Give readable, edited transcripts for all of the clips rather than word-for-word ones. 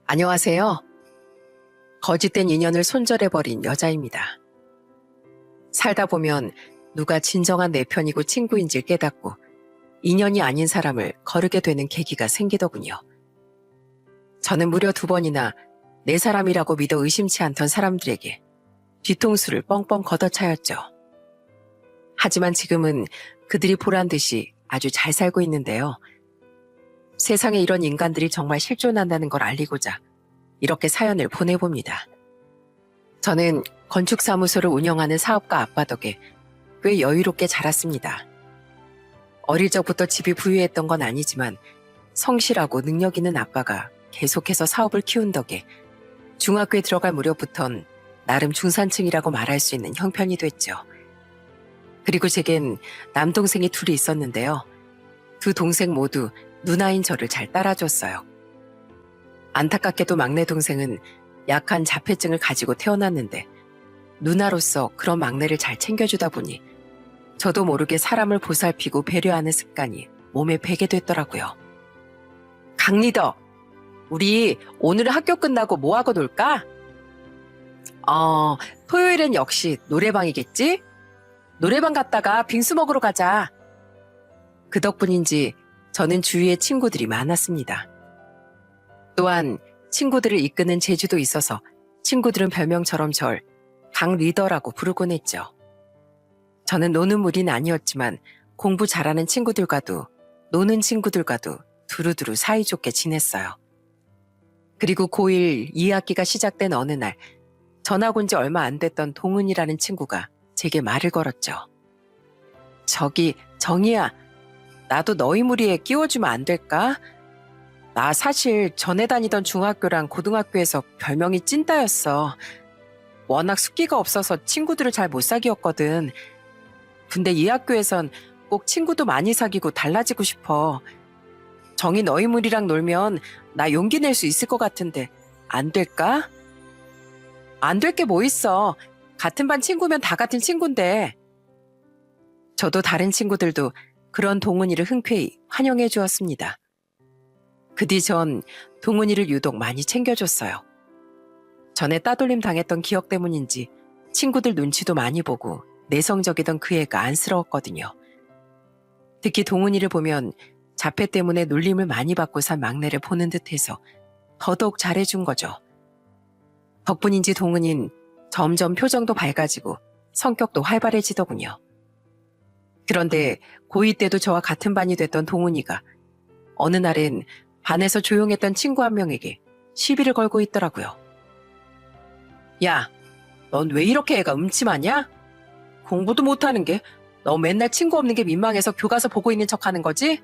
안녕하세요. 거짓된 인연을 손절해버린 여자입니다. 살다 보면 누가 진정한 내 편이고 친구인지를 깨닫고 인연이 아닌 사람을 거르게 되는 계기가 생기더군요. 저는 무려 2번이나 내 사람이라고 믿어 의심치 않던 사람들에게 뒤통수를 뻥뻥 걷어차였죠. 하지만 지금은 그들이 보란 듯이 아주 잘 살고 있는데요. 세상에 이런 인간들이 정말 실존한다는 걸 알리고자 이렇게 사연을 보내봅니다. 저는 건축사무소를 운영하는 사업가 아빠 덕에 꽤 여유롭게 자랐습니다. 어릴 적부터 집이 부유했던 건 아니지만 성실하고 능력 있는 아빠가 계속해서 사업을 키운 덕에 중학교에 들어갈 무렵부턴 나름 중산층이라고 말할 수 있는 형편이 됐죠. 그리고 제겐 남동생이 2이 있었는데요. 2 동생 모두 누나인 저를 잘 따라줬어요. 안타깝게도 막내 동생은 약한 자폐증을 가지고 태어났는데 누나로서 그런 막내를 잘 챙겨주다 보니 저도 모르게 사람을 보살피고 배려하는 습관이 몸에 배게 됐더라고요. 강 리더, 우리 오늘 학교 끝나고 뭐 하고 놀까? 토요일엔 역시 노래방이겠지? 노래방 갔다가 빙수 먹으러 가자. 그 덕분인지 저는 주위에 친구들이 많았습니다. 또한 친구들을 이끄는 재주도 있어서 친구들은 별명처럼 절 강 리더라고 부르곤 했죠. 저는 노는 무리는 아니었지만 공부 잘하는 친구들과도 노는 친구들과도 두루두루 사이좋게 지냈어요. 그리고 고1 2학기가 시작된 어느 날 전학 온 지 얼마 안 됐던 동은이라는 친구가 제게 말을 걸었죠. 저기 정희야, 나도 너희 무리에 끼워주면 안 될까? 나 사실 전에 다니던 중학교랑 고등학교에서 별명이 찐따였어. 워낙 숫기가 없어서 친구들을 잘 못 사귀었거든. 근데 이 학교에선 꼭 친구도 많이 사귀고 달라지고 싶어. 정희 너희 무리랑 놀면 나 용기 낼 수 있을 것 같은데 안 될까? 안 될 게 뭐 있어. 같은 반 친구면 다 같은 친구인데. 저도 다른 친구들도 그런 동은이를 흔쾌히 환영해 주었습니다. 그 뒤 전 동은이를 유독 많이 챙겨줬어요. 전에 따돌림 당했던 기억 때문인지 친구들 눈치도 많이 보고 내성적이던 그 애가 안쓰러웠거든요. 특히 동은이를 보면 자폐 때문에 놀림을 많이 받고 산 막내를 보는 듯해서 더더욱 잘해준 거죠. 덕분인지 동은이는 점점 표정도 밝아지고 성격도 활발해지더군요. 그런데 고2 때도 저와 같은 반이 됐던 동은이가 어느 날엔 반에서 조용했던 친구 한 명에게 시비를 걸고 있더라고요. 야, 넌 왜 이렇게 애가 음침하냐? 공부도 못하는 게 너 맨날 친구 없는 게 민망해서 교과서 보고 있는 척 하는 거지?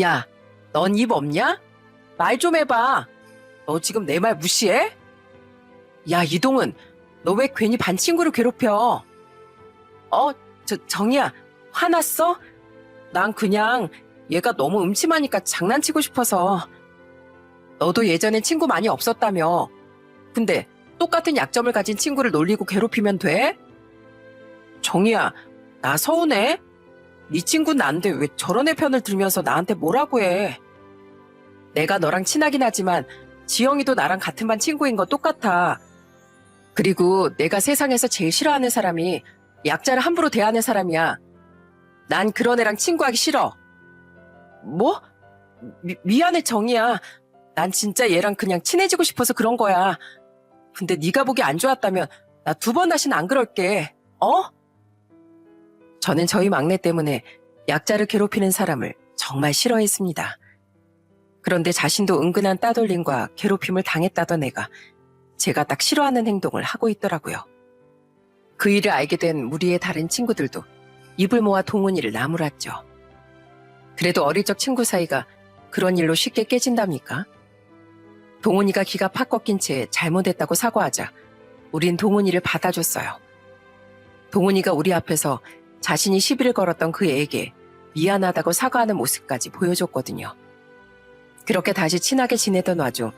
야, 넌 입 없냐? 말 좀 해봐. 너 지금 내 말 무시해? 야, 이동은, 너 왜 괜히 반 친구를 괴롭혀? 정희야, 화났어? 난 그냥 얘가 너무 음침하니까 장난치고 싶어서. 너도 예전엔 친구 많이 없었다며. 근데 똑같은 약점을 가진 친구를 놀리고 괴롭히면 돼? 정희야, 나 서운해? 네 친구는 난데 왜 저런 애 편을 들면서 나한테 뭐라고 해? 내가 너랑 친하긴 하지만 지영이도 나랑 같은 반 친구인 거 똑같아. 그리고 내가 세상에서 제일 싫어하는 사람이 약자를 함부로 대하는 사람이야. 난 그런 애랑 친구하기 싫어. 뭐? 미안해 정희야. 난 진짜 얘랑 그냥 친해지고 싶어서 그런 거야. 근데 네가 보기 안 좋았다면 나 2번 다시는 안 그럴게. 저는 저희 막내 때문에 약자를 괴롭히는 사람을 정말 싫어했습니다. 그런데 자신도 은근한 따돌림과 괴롭힘을 당했다던 애가 제가 딱 싫어하는 행동을 하고 있더라고요. 그 일을 알게 된 무리의 다른 친구들도 입을 모아 동은이를 나무랐죠. 그래도 어릴 적 친구 사이가 그런 일로 쉽게 깨진답니까? 동은이가 기가 팍 꺾인 채 잘못했다고 사과하자 우린 동은이를 받아줬어요. 동은이가 우리 앞에서 자신이 시비를 걸었던 그 애에게 미안하다고 사과하는 모습까지 보여줬거든요. 그렇게 다시 친하게 지내던 와중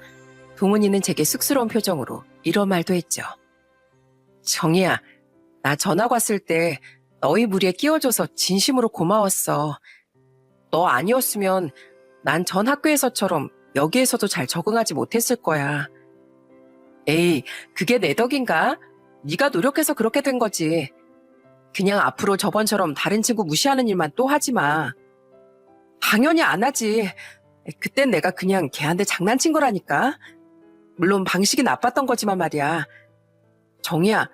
동은이는 제게 쑥스러운 표정으로 이런 말도 했죠. 정희야, 나 전학 왔을 때 너희 무리에 끼워줘서 진심으로 고마웠어. 너 아니었으면 난 전 학교에서처럼 여기에서도 잘 적응하지 못했을 거야. 에이, 그게 내 덕인가? 네가 노력해서 그렇게 된 거지. 그냥 앞으로 저번처럼 다른 친구 무시하는 일만 또 하지 마. 당연히 안 하지. 그땐 내가 그냥 걔한테 장난친 거라니까. 물론 방식이 나빴던 거지만 말이야. 정희야,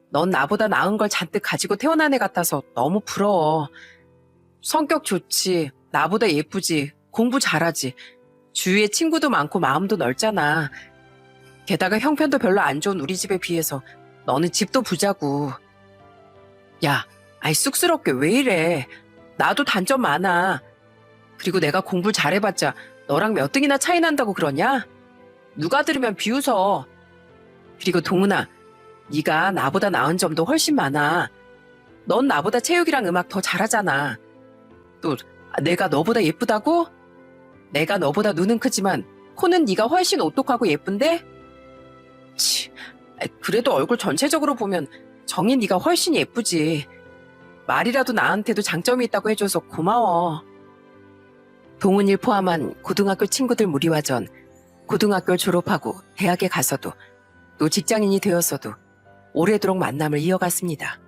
넌 나보다 나은 걸 잔뜩 가지고 태어난 애 같아서 너무 부러워. 성격 좋지, 나보다 예쁘지, 공부 잘하지. 주위에 친구도 많고 마음도 넓잖아. 게다가 형편도 별로 안 좋은 우리 집에 비해서 너는 집도 부자고. 야, 아이 쑥스럽게 왜 이래. 나도 단점 많아. 그리고 내가 공부를 잘해봤자 너랑 몇 등이나 차이 난다고 그러냐? 누가 들으면 비웃어. 그리고 동훈아, 네가 나보다 나은 점도 훨씬 많아. 넌 나보다 체육이랑 음악 더 잘하잖아. 또 내가 너보다 예쁘다고? 내가 너보다 눈은 크지만 코는 네가 훨씬 오똑하고 예쁜데? 치, 그래도 얼굴 전체적으로 보면 정희 네가 훨씬 예쁘지. 말이라도 나한테도 장점이 있다고 해줘서 고마워. 동훈이를 포함한 고등학교 친구들 무리와 전 고등학교를 졸업하고 대학에 가서도 또 직장인이 되었어도 오래도록 만남을 이어갔습니다.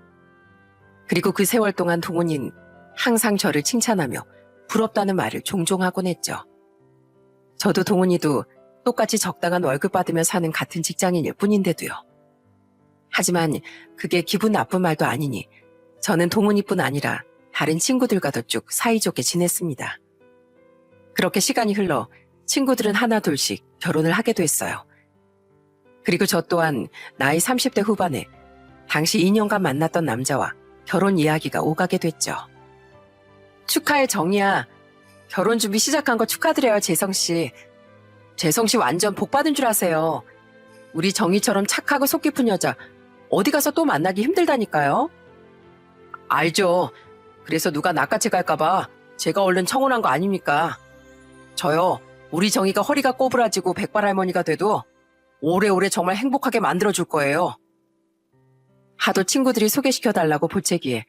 그리고 그 세월 동안 동훈이는 항상 저를 칭찬하며 부럽다는 말을 종종 하곤 했죠. 저도 동훈이도 똑같이 적당한 월급 받으며 사는 같은 직장인일 뿐인데도요. 하지만 그게 기분 나쁜 말도 아니니 저는 동훈이뿐 아니라 다른 친구들과도 쭉 사이좋게 지냈습니다. 그렇게 시간이 흘러 친구들은 하나둘씩 결혼을 하게 됐어요. 그리고 저 또한 나이 30대 후반에 당시 2년간 만났던 남자와 결혼 이야기가 오가게 됐죠. 축하해 정희야. 결혼 준비 시작한 거 축하드려요 재성씨. 재성씨 완전 복 받은 줄 아세요. 우리 정희처럼 착하고 속 깊은 여자 어디 가서 또 만나기 힘들다니까요. 알죠. 그래서 누가 낚아채 갈까봐 제가 얼른 청혼한 거 아닙니까. 저요, 우리 정희가 허리가 꼬부라지고 백발할머니가 돼도 오래오래 정말 행복하게 만들어줄 거예요. 하도 친구들이 소개시켜달라고 보채기에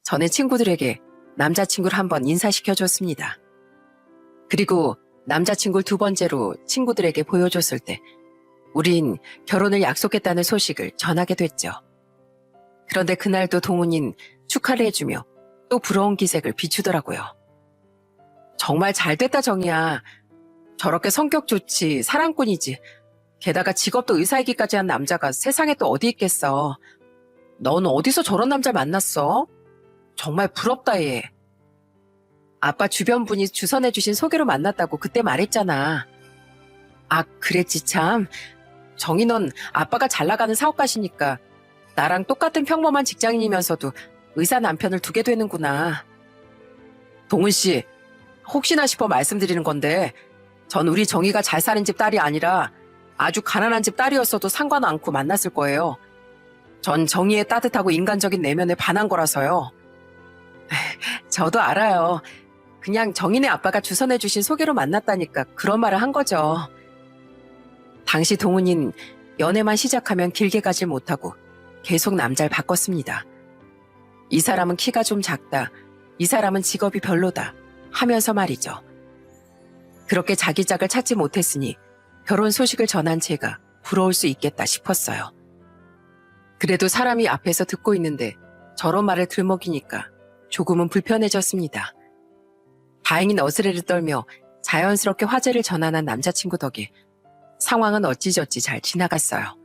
저는 친구들에게 남자친구를 한번 인사시켜줬습니다. 그리고 남자친구를 두 번째로 친구들에게 보여줬을 때 우린 결혼을 약속했다는 소식을 전하게 됐죠. 그런데 그날도 동훈이는 축하를 해주며 또 부러운 기색을 비추더라고요. 정말 잘됐다 정희야. 저렇게 성격 좋지, 사랑꾼이지. 게다가 직업도 의사이기까지 한 남자가 세상에 또 어디 있겠어. 넌 어디서 저런 남자 만났어? 정말 부럽다 얘. 아빠 주변 분이 주선해주신 소개로 만났다고 그때 말했잖아. 아, 그랬지 참. 정희 넌 아빠가 잘 나가는 사업가시니까 나랑 똑같은 평범한 직장인이면서도 의사 남편을 두게 되는구나. 동훈 씨, 혹시나 싶어 말씀드리는 건데 전 우리 정희가 잘 사는 집 딸이 아니라 아주 가난한 집 딸이었어도 상관 않고 만났을 거예요. 전 정희의 따뜻하고 인간적인 내면에 반한 거라서요. 저도 알아요. 그냥 정희네 아빠가 주선해주신 소개로 만났다니까 그런 말을 한 거죠. 당시 동훈이는 연애만 시작하면 길게 가질 못하고 계속 남자를 바꿨습니다. 이 사람은 키가 좀 작다. 이 사람은 직업이 별로다. 하면서 말이죠. 그렇게 자기 짝을 찾지 못했으니 결혼 소식을 전한 제가 부러울 수 있겠다 싶었어요. 그래도 사람이 앞에서 듣고 있는데 저런 말을 들먹이니까 조금은 불편해졌습니다. 다행히 너스레를 떨며 자연스럽게 화제를 전환한 남자친구 덕에 상황은 어찌저찌 잘 지나갔어요.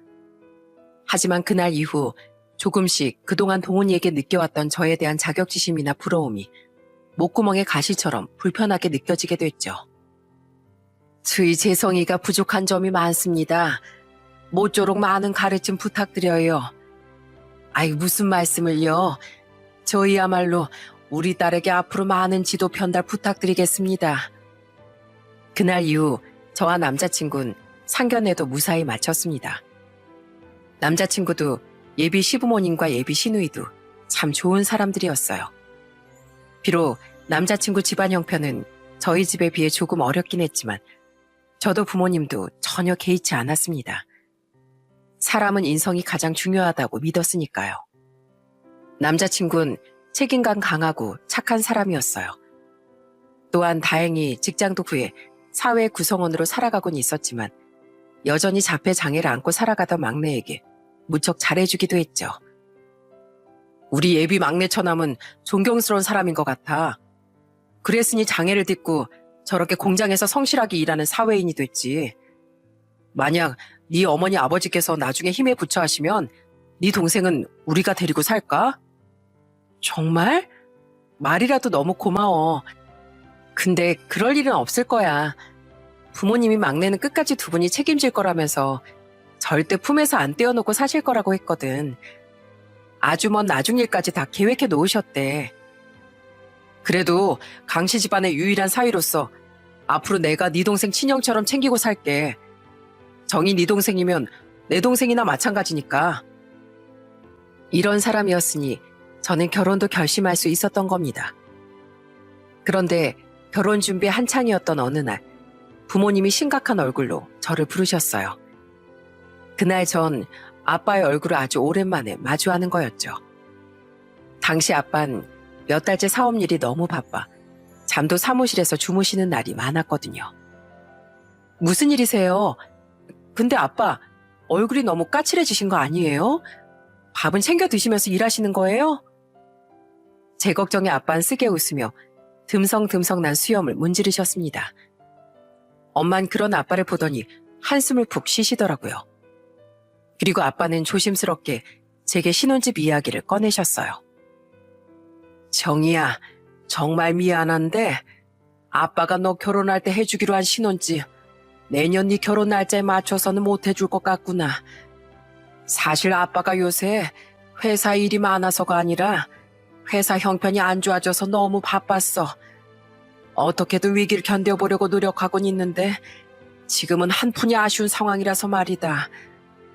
하지만 그날 이후 조금씩 그동안 동훈이에게 느껴왔던 저에 대한 자격지심이나 부러움이 목구멍에 가시처럼 불편하게 느껴지게 됐죠. 저희 재성이가 부족한 점이 많습니다. 모쪼록 많은 가르침 부탁드려요. 아이 무슨 말씀을요. 저희야말로 우리 딸에게 앞으로 많은 지도 편달 부탁드리겠습니다. 그날 이후 저와 남자친구는 상견례도 무사히 마쳤습니다. 남자친구도 예비 시부모님과 예비 시누이도 참 좋은 사람들이었어요. 비록 남자친구 집안 형편은 저희 집에 비해 조금 어렵긴 했지만 저도 부모님도 전혀 개의치 않았습니다. 사람은 인성이 가장 중요하다고 믿었으니까요. 남자친구는 책임감 강하고 착한 사람이었어요. 또한 다행히 직장도 구해 사회 구성원으로 살아가곤 있었지만 여전히 자폐 장애를 안고 살아가던 막내에게 무척 잘해주기도 했죠. 우리 예비 막내 처남은 존경스러운 사람인 것 같아. 그랬으니 장애를 딛고 저렇게 공장에서 성실하게 일하는 사회인이 됐지. 만약 네 어머니 아버지께서 나중에 힘에 부처하시면 네 동생은 우리가 데리고 살까? 정말? 말이라도 너무 고마워. 근데 그럴 일은 없을 거야. 부모님이 막내는 끝까지 두 분이 책임질 거라면서 절대 품에서 안 떼어놓고 사실 거라고 했거든. 아주 먼 나중 일까지 다 계획해 놓으셨대. 그래도 강씨 집안의 유일한 사위로서 앞으로 내가 네 동생 친형처럼 챙기고 살게. 정이 네 동생이면 내 동생이나 마찬가지니까. 이런 사람이었으니 저는 결혼도 결심할 수 있었던 겁니다. 그런데 결혼 준비 한창이었던 어느 날 부모님이 심각한 얼굴로 저를 부르셨어요. 그날 전 아빠의 얼굴을 아주 오랜만에 마주하는 거였죠. 당시 아빠는 몇 달째 사업 일이 너무 바빠 잠도 사무실에서 주무시는 날이 많았거든요. 무슨 일이세요? 근데 아빠 얼굴이 너무 까칠해지신 거 아니에요? 밥은 챙겨 드시면서 일하시는 거예요? 제 걱정에 아빠는 쓰게 웃으며 듬성듬성 난 수염을 문지르셨습니다. 엄만 그런 아빠를 보더니 한숨을 푹 쉬시더라고요. 그리고 아빠는 조심스럽게 제게 신혼집 이야기를 꺼내셨어요. 정이야, 정말 미안한데 아빠가 너 결혼할 때 해주기로 한 신혼집 내년 네 결혼 날짜에 맞춰서는 못 해줄 것 같구나. 사실 아빠가 요새 회사 일이 많아서가 아니라 회사 형편이 안 좋아져서 너무 바빴어. 어떻게든 위기를 견뎌보려고 노력하곤 있는데 지금은 한푼이 아쉬운 상황이라서 말이다.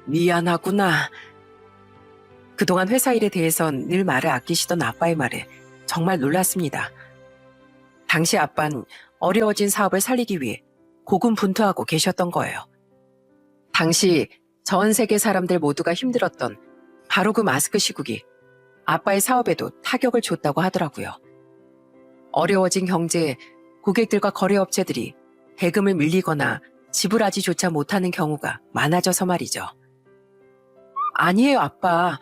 미안하구나. 그동안 회사 일에 대해선 늘 말을 아끼시던 아빠의 말에 정말 놀랐습니다. 당시 아빠는 어려워진 사업을 살리기 위해 고군분투하고 계셨던 거예요. 당시 전 세계 사람들 모두가 힘들었던 바로 그 마스크 시국이 아빠의 사업에도 타격을 줬다고 하더라고요. 어려워진 경제에 고객들과 거래업체들이 대금을 밀리거나 지불하지조차 못하는 경우가 많아져서 말이죠. 아니에요, 아빠.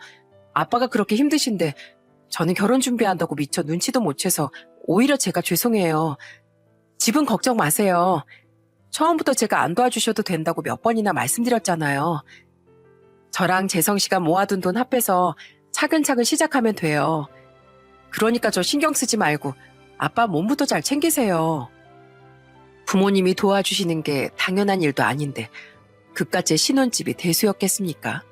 아빠가 그렇게 힘드신데 저는 결혼 준비한다고 미처 눈치도 못 채서 오히려 제가 죄송해요. 집은 걱정 마세요. 처음부터 제가 안 도와주셔도 된다고 몇 번이나 말씀드렸잖아요. 저랑 재성 씨가 모아둔 돈 합해서 차근차근 시작하면 돼요. 그러니까 저 신경 쓰지 말고 아빠 몸부터 잘 챙기세요. 부모님이 도와주시는 게 당연한 일도 아닌데 그깟 제 신혼집이 대수였겠습니까?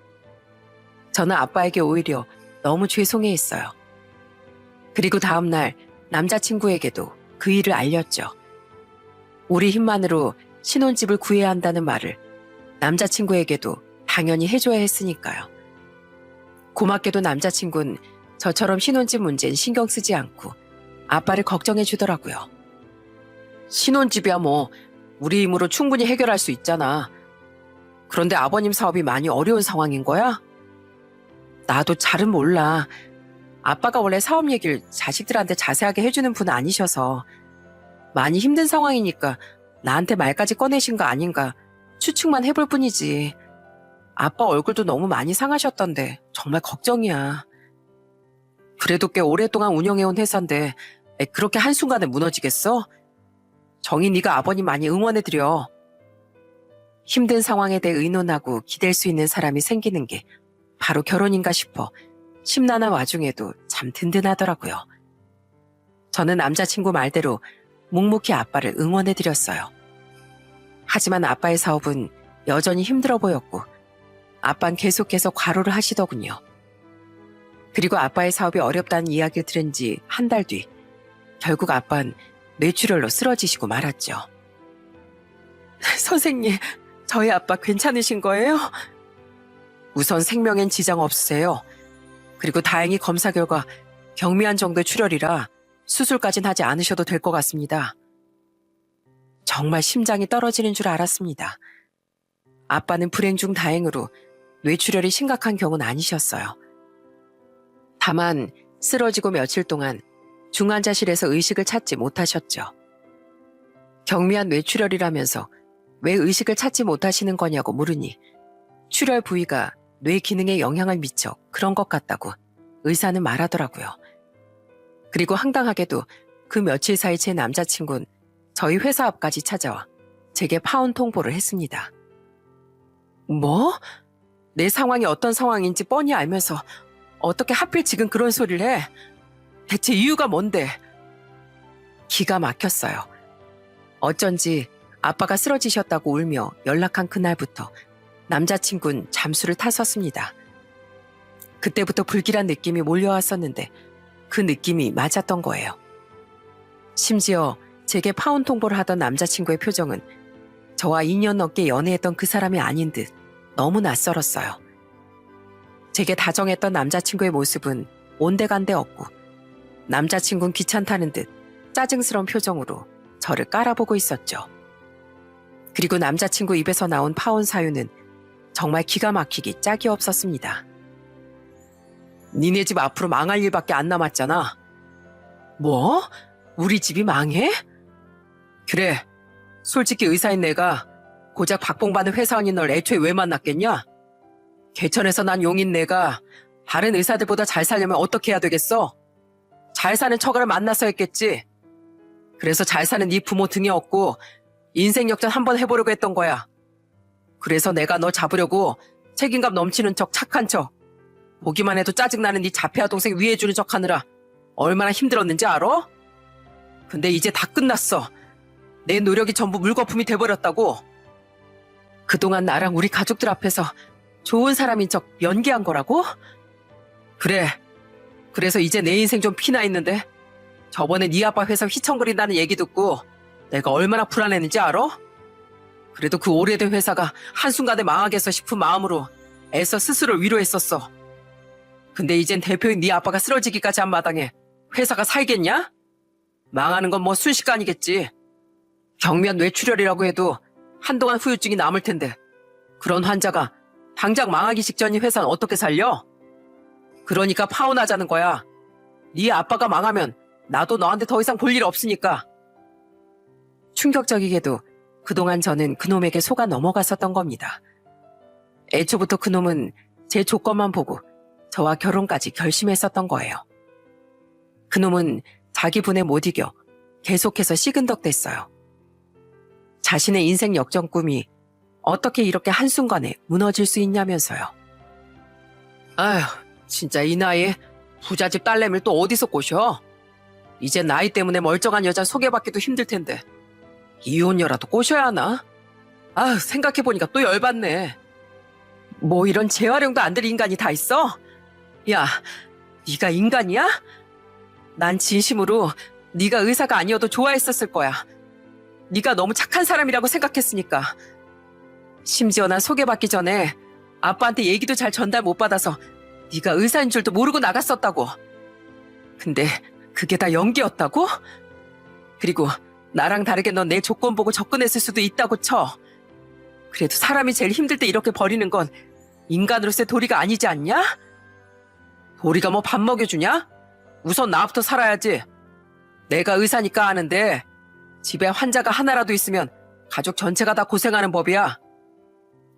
저는 아빠에게 오히려 너무 죄송해했어요. 그리고 다음날 남자친구에게도 그 일을 알렸죠. 우리 힘만으로 신혼집을 구해야 한다는 말을 남자친구에게도 당연히 해줘야 했으니까요. 고맙게도 남자친구는 저처럼 신혼집 문제는 신경 쓰지 않고 아빠를 걱정해 주더라고요. 신혼집이야 뭐 우리 힘으로 충분히 해결할 수 있잖아. 그런데 아버님 사업이 많이 어려운 상황인 거야? 나도 잘은 몰라. 아빠가 원래 사업 얘기를 자식들한테 자세하게 해주는 분은 아니셔서 많이 힘든 상황이니까 나한테 말까지 꺼내신 거 아닌가 추측만 해볼 뿐이지. 아빠 얼굴도 너무 많이 상하셨던데 정말 걱정이야. 그래도 꽤 오랫동안 운영해온 회사인데 그렇게 한순간에 무너지겠어? 정희 네가 아버님 많이 응원해드려. 힘든 상황에 대해 의논하고 기댈 수 있는 사람이 생기는 게 바로 결혼인가 싶어 심란한 와중에도 참 든든하더라고요. 저는 남자친구 말대로 묵묵히 아빠를 응원해드렸어요. 하지만 아빠의 사업은 여전히 힘들어 보였고 아빠는 계속해서 과로를 하시더군요. 그리고 아빠의 사업이 어렵다는 이야기를 들은 지 한 달 뒤 결국 아빠는 뇌출혈로 쓰러지시고 말았죠. 선생님, 저희 아빠 괜찮으신 거예요? 우선 생명엔 지장 없으세요. 그리고 다행히 검사 결과 경미한 정도의 출혈이라 수술까진 하지 않으셔도 될 것 같습니다. 정말 심장이 떨어지는 줄 알았습니다. 아빠는 불행 중 다행으로 뇌출혈이 심각한 경우는 아니셨어요. 다만 쓰러지고 며칠 동안 중환자실에서 의식을 찾지 못하셨죠. 경미한 뇌출혈이라면서 왜 의식을 찾지 못하시는 거냐고 물으니 출혈 부위가 뇌 기능에 영향을 미쳐 그런 것 같다고 의사는 말하더라고요. 그리고 황당하게도 그 며칠 사이 제 남자친구는 저희 회사 앞까지 찾아와 제게 파혼 통보를 했습니다. 뭐? 내 상황이 어떤 상황인지 뻔히 알면서 어떻게 하필 지금 그런 소리를 해? 대체 이유가 뭔데? 기가 막혔어요. 어쩐지 아빠가 쓰러지셨다고 울며 연락한 그날부터 남자친구는 잠수를 탔었습니다. 그때부터 불길한 느낌이 몰려왔었는데 그 느낌이 맞았던 거예요. 심지어 제게 파혼 통보를 하던 남자친구의 표정은 저와 2년 넘게 연애했던 그 사람이 아닌 듯 너무 낯설었어요. 제게 다정했던 남자친구의 모습은 온데간데 없고 남자친구는 귀찮다는 듯 짜증스러운 표정으로 저를 깔아보고 있었죠. 그리고 남자친구 입에서 나온 파혼 사유는 정말 기가 막히기 짝이 없었습니다. 니네 집 앞으로 망할 일밖에 안 남았잖아. 뭐? 우리 집이 망해? 그래. 솔직히 의사인 내가 고작 박봉받은 회사원인 널 애초에 왜 만났겠냐? 개천에서 난 용인 내가 다른 의사들보다 잘 살려면 어떻게 해야 되겠어? 잘 사는 처가를 만나서 했겠지. 그래서 잘 사는 네 부모 등에 업고 인생 역전 한번 해보려고 했던 거야. 그래서 내가 너 잡으려고 책임감 넘치는 척 착한 척 보기만 해도 짜증나는 네 자폐아 동생 위해주는 척 하느라 얼마나 힘들었는지 알아? 근데 이제 다 끝났어. 내 노력이 전부 물거품이 돼버렸다고. 그동안 나랑 우리 가족들 앞에서 좋은 사람인 척 연기한 거라고? 그래. 그래서 이제 내 인생 좀 피나 있는데 저번에 네 아빠 회사 휘청거린다는 얘기 듣고 내가 얼마나 불안했는지 알아? 그래도 그 오래된 회사가 한순간에 망하겠어 싶은 마음으로 애써 스스로 위로했었어. 근데 이젠 대표인 네 아빠가 쓰러지기까지 한 마당에 회사가 살겠냐? 망하는 건 뭐 순식간이겠지. 경미한 뇌출혈이라고 해도 한동안 후유증이 남을 텐데 그런 환자가 당장 망하기 직전인 회사는 어떻게 살려? 그러니까 파혼하자는 거야. 네 아빠가 망하면 나도 너한테 더 이상 볼 일 없으니까. 충격적이게도 그동안 저는 그놈에게 속아 넘어갔었던 겁니다. 애초부터 그놈은 제 조건만 보고 저와 결혼까지 결심했었던 거예요. 그놈은 자기 분에 못 이겨 계속해서 시근덕댔어요. 자신의 인생 역전 꿈이 어떻게 이렇게 한순간에 무너질 수 있냐면서요. 아휴, 진짜 이 나이에 부잣집 딸내미를 또 어디서 꼬셔? 이제 나이 때문에 멀쩡한 여자 소개받기도 힘들 텐데 이혼녀라도 꼬셔야 하나? 아휴, 생각해보니까 또 열받네. 뭐 이런 재활용도 안 될 인간이 다 있어? 야, 네가 인간이야? 난 진심으로 네가 의사가 아니어도 좋아했었을 거야. 네가 너무 착한 사람이라고 생각했으니까. 심지어 난 소개받기 전에 아빠한테 얘기도 잘 전달 못 받아서 네가 의사인 줄도 모르고 나갔었다고. 근데 그게 다 연기였다고? 그리고 나랑 다르게 넌 내 조건 보고 접근했을 수도 있다고 쳐. 그래도 사람이 제일 힘들 때 이렇게 버리는 건 인간으로서의 도리가 아니지 않냐? 도리가 뭐 밥 먹여주냐? 우선 나부터 살아야지. 내가 의사니까 아는데 집에 환자가 하나라도 있으면 가족 전체가 다 고생하는 법이야.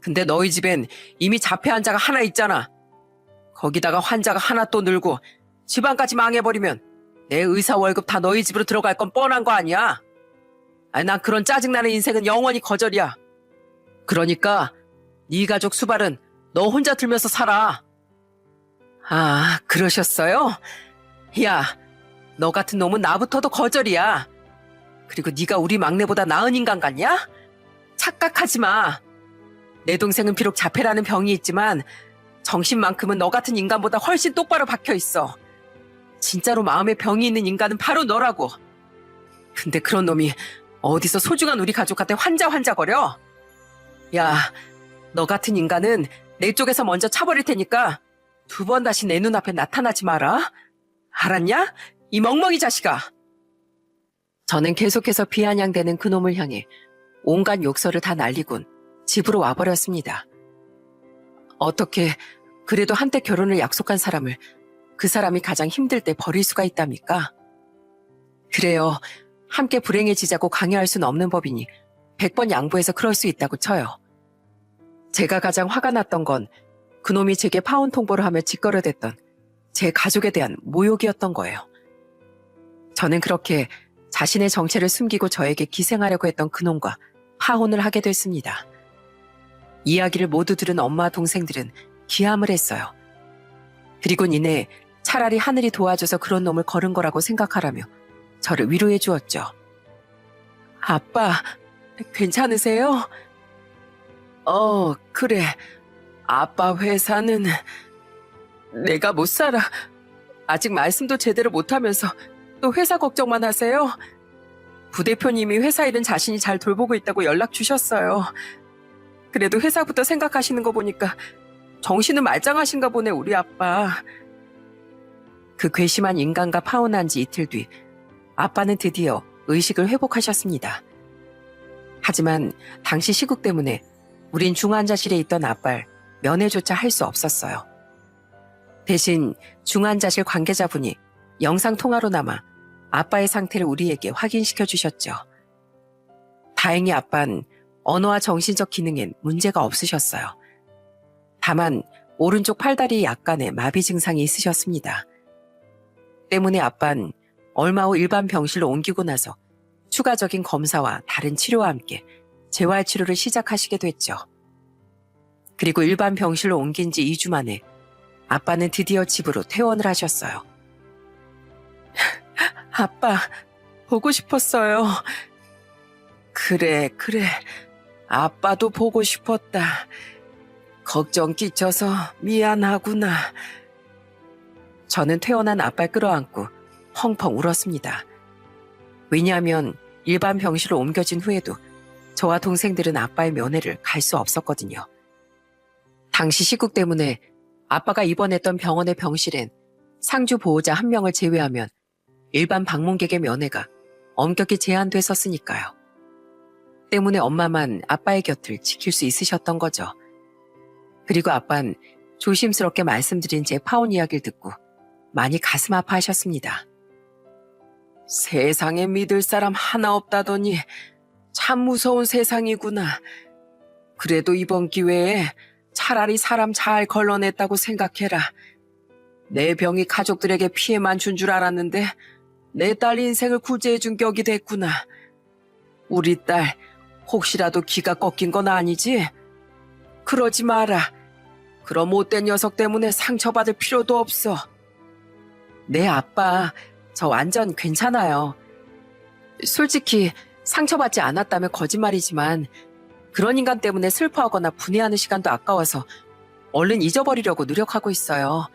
근데 너희 집엔 이미 자폐 환자가 하나 있잖아. 거기다가 환자가 하나 또 늘고 집안까지 망해버리면 내 의사 월급 다 너희 집으로 들어갈 건 뻔한 거 아니야? 아니, 난 그런 짜증나는 인생은 영원히 거절이야. 그러니까 네 가족 수발은 너 혼자 들면서 살아. 아, 그러셨어요? 야, 너 같은 놈은 나부터도 거절이야. 그리고 네가 우리 막내보다 나은 인간 같냐? 착각하지 마. 내 동생은 비록 자폐라는 병이 있지만 정신만큼은 너 같은 인간보다 훨씬 똑바로 박혀있어. 진짜로 마음에 병이 있는 인간은 바로 너라고. 근데 그런 놈이 어디서 소중한 우리 가족한테 환자거려? 야, 너 같은 인간은 내 쪽에서 먼저 차버릴 테니까 2번 다시 내 눈앞에 나타나지 마라. 알았냐? 이 멍멍이 자식아. 저는 계속해서 비아냥대는 그놈을 향해 온갖 욕설을 다 날리곤 집으로 와버렸습니다. 어떻게 그래도 한때 결혼을 약속한 사람을 그 사람이 가장 힘들 때 버릴 수가 있답니까? 그래요. 함께 불행해지자고 강요할 수는 없는 법이니 100번 양보해서 그럴 수 있다고 쳐요. 제가 가장 화가 났던 건 그놈이 제게 파혼 통보를 하며 짓거려댔던 제 가족에 대한 모욕이었던 거예요. 저는 그렇게 자신의 정체를 숨기고 저에게 기생하려고 했던 그놈과 파혼을 하게 됐습니다. 이야기를 모두 들은 엄마와 동생들은 기함을 했어요. 그리고 이내 차라리 하늘이 도와줘서 그런 놈을 거른 거라고 생각하라며 저를 위로해 주었죠. 아빠, 괜찮으세요? 그래. 아빠 회사는 내가 못 살아. 아직 말씀도 제대로 못하면서 또 회사 걱정만 하세요? 부대표님이 회사 일은 자신이 잘 돌보고 있다고 연락 주셨어요. 그래도 회사부터 생각하시는 거 보니까 정신은 말짱하신가 보네, 우리 아빠. 그 괘씸한 인간과 파혼한 지 이틀 뒤 아빠는 드디어 의식을 회복하셨습니다. 하지만 당시 시국 때문에 우린 중환자실에 있던 아빠를 면회조차 할 수 없었어요. 대신 중환자실 관계자분이 영상통화로나마 아빠의 상태를 우리에게 확인시켜 주셨죠. 다행히 아빠는 언어와 정신적 기능엔 문제가 없으셨어요. 다만 오른쪽 팔다리에 약간의 마비 증상이 있으셨습니다. 때문에 아빠는 얼마 후 일반 병실로 옮기고 나서 추가적인 검사와 다른 치료와 함께 재활치료를 시작하시게 됐죠. 그리고 일반 병실로 옮긴 지 2주 만에 아빠는 드디어 집으로 퇴원을 하셨어요. 아빠, 보고 싶었어요. 그래. 아빠도 보고 싶었다. 걱정 끼쳐서 미안하구나. 저는 퇴원한 아빠를 끌어안고 펑펑 울었습니다. 왜냐하면 일반 병실로 옮겨진 후에도 저와 동생들은 아빠의 면회를 갈 수 없었거든요. 당시 시국 때문에 아빠가 입원했던 병원의 병실엔 상주 보호자 1명을 제외하면 일반 방문객의 면회가 엄격히 제한됐었으니까요. 때문에 엄마만 아빠의 곁을 지킬 수 있으셨던 거죠. 그리고 아빠는 조심스럽게 말씀드린 제 파혼 이야기를 듣고 많이 가슴 아파하셨습니다. 세상에 믿을 사람 하나 없다더니 참 무서운 세상이구나. 그래도 이번 기회에 차라리 사람 잘 걸러냈다고 생각해라. 내 병이 가족들에게 피해만 준 줄 알았는데 내 딸 인생을 구제해준 격이 됐구나. 우리 딸 혹시라도 기가 꺾인 건 아니지? 그러지 마라. 그런 못된 녀석 때문에 상처받을 필요도 없어. 네, 아빠, 저 완전 괜찮아요. 솔직히 상처받지 않았다면 거짓말이지만 그런 인간 때문에 슬퍼하거나 분해하는 시간도 아까워서 얼른 잊어버리려고 노력하고 있어요.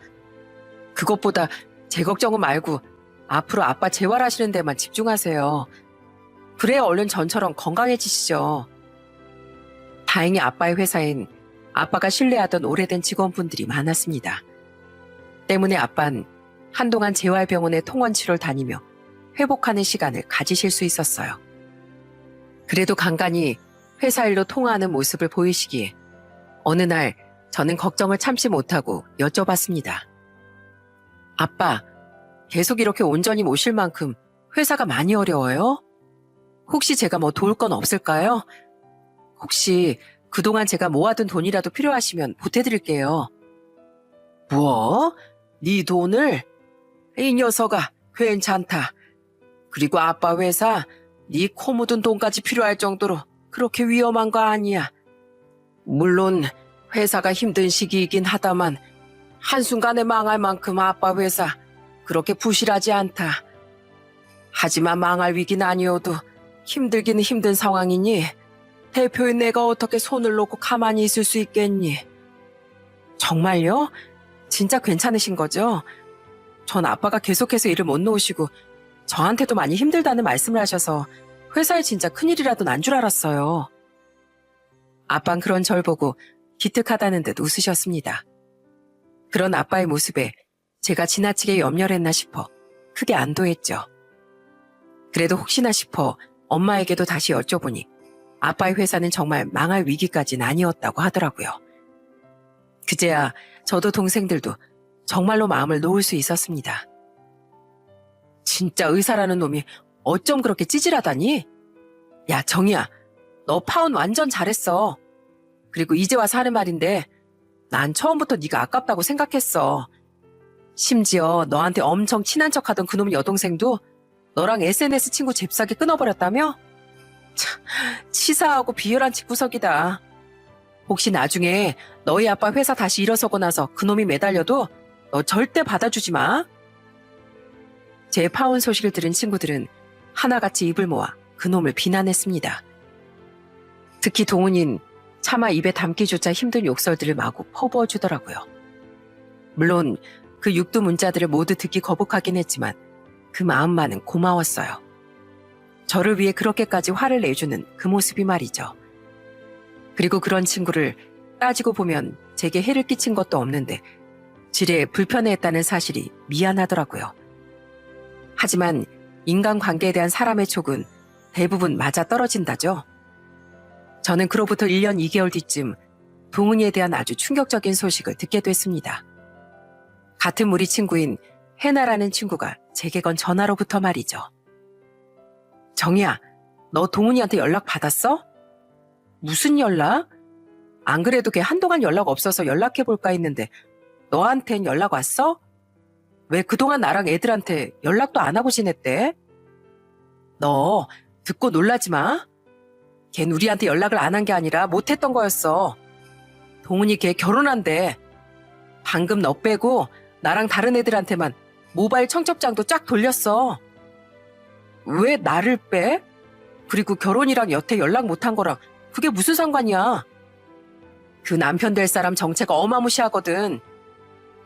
그것보다 제 걱정은 말고 앞으로 아빠 재활하시는 데만 집중하세요. 그래야 얼른 전처럼 건강해지시죠. 다행히 아빠의 회사엔 아빠가 신뢰하던 오래된 직원분들이 많았습니다. 때문에 아빠는 한동안 재활병원에 통원 치료를 다니며 회복하는 시간을 가지실 수 있었어요. 그래도 간간히 회사 일로 통화하는 모습을 보이시기에 어느 날 저는 걱정을 참지 못하고 여쭤봤습니다. 아빠, 계속 이렇게 온전히 모실 만큼 회사가 많이 어려워요? 혹시 제가 뭐 도울 건 없을까요? 혹시 그동안 제가 모아둔 돈이라도 필요하시면 보태드릴게요. 뭐? 네 돈을? 이 녀석아, 괜찮다. 그리고 아빠 회사 네 코 묻은 돈까지 필요할 정도로 그렇게 위험한 거 아니야. 물론 회사가 힘든 시기이긴 하다만 한순간에 망할 만큼 아빠 회사 그렇게 부실하지 않다. 하지만 망할 위기는 아니어도 힘들기는 힘든 상황이니 대표인 내가 어떻게 손을 놓고 가만히 있을 수 있겠니? 정말요? 진짜 괜찮으신 거죠? 전 아빠가 계속해서 일을 못 놓으시고 저한테도 많이 힘들다는 말씀을 하셔서 회사에 진짜 큰일이라도 난 줄 알았어요. 아빠는 그런 절 보고 기특하다는 듯 웃으셨습니다. 그런 아빠의 모습에 제가 지나치게 염려를 했나 싶어 크게 안도했죠. 그래도 혹시나 싶어 엄마에게도 다시 여쭤보니 아빠의 회사는 정말 망할 위기까지는 아니었다고 하더라고요. 그제야 저도 동생들도 정말로 마음을 놓을 수 있었습니다. 진짜 의사라는 놈이 어쩜 그렇게 찌질하다니? 야, 정희야, 너 파혼 완전 잘했어. 그리고 이제 와서 하는 말인데 난 처음부터 네가 아깝다고 생각했어. 심지어 너한테 엄청 친한 척하던 그놈 여동생도 너랑 SNS 친구 잽싸게 끊어버렸다며? 참, 치사하고 비열한 집구석이다. 혹시 나중에 너희 아빠 회사 다시 일어서고 나서 그놈이 매달려도 너 절대 받아주지 마. 제 파혼 소식을 들은 친구들은 하나같이 입을 모아 그놈을 비난했습니다. 특히 동훈인 차마 입에 담기조차 힘든 욕설들을 마구 퍼부어주더라고요. 물론 그 육두 문자들을 모두 듣기 거북하긴 했지만 그 마음만은 고마웠어요. 저를 위해 그렇게까지 화를 내주는 그 모습이 말이죠. 그리고 그런 친구를 따지고 보면 제게 해를 끼친 것도 없는데 지레 불편해했다는 사실이 미안하더라고요. 하지만 인간관계에 대한 사람의 촉은 대부분 맞아떨어진다죠. 저는 그로부터 1년 2개월 뒤쯤 동훈이에 대한 아주 충격적인 소식을 듣게 됐습니다. 같은 무리 친구인 해나라는 친구가 제게 건 전화로부터 말이죠. 정희야, 너 동훈이한테 연락 받았어? 무슨 연락? 안 그래도 걔 한동안 연락 없어서 연락해볼까 했는데 너한텐 연락 왔어? 왜 그동안 나랑 애들한테 연락도 안 하고 지냈대? 너 듣고 놀라지 마. 걘 우리한테 연락을 안 한 게 아니라 못했던 거였어. 동훈이 걔 결혼한대. 방금 너 빼고 나랑 다른 애들한테만 모바일 청첩장도 쫙 돌렸어. 왜 나를 빼? 그리고 결혼이랑 여태 연락 못한 거랑 그게 무슨 상관이야? 그 남편 될 사람 정체가 어마무시하거든.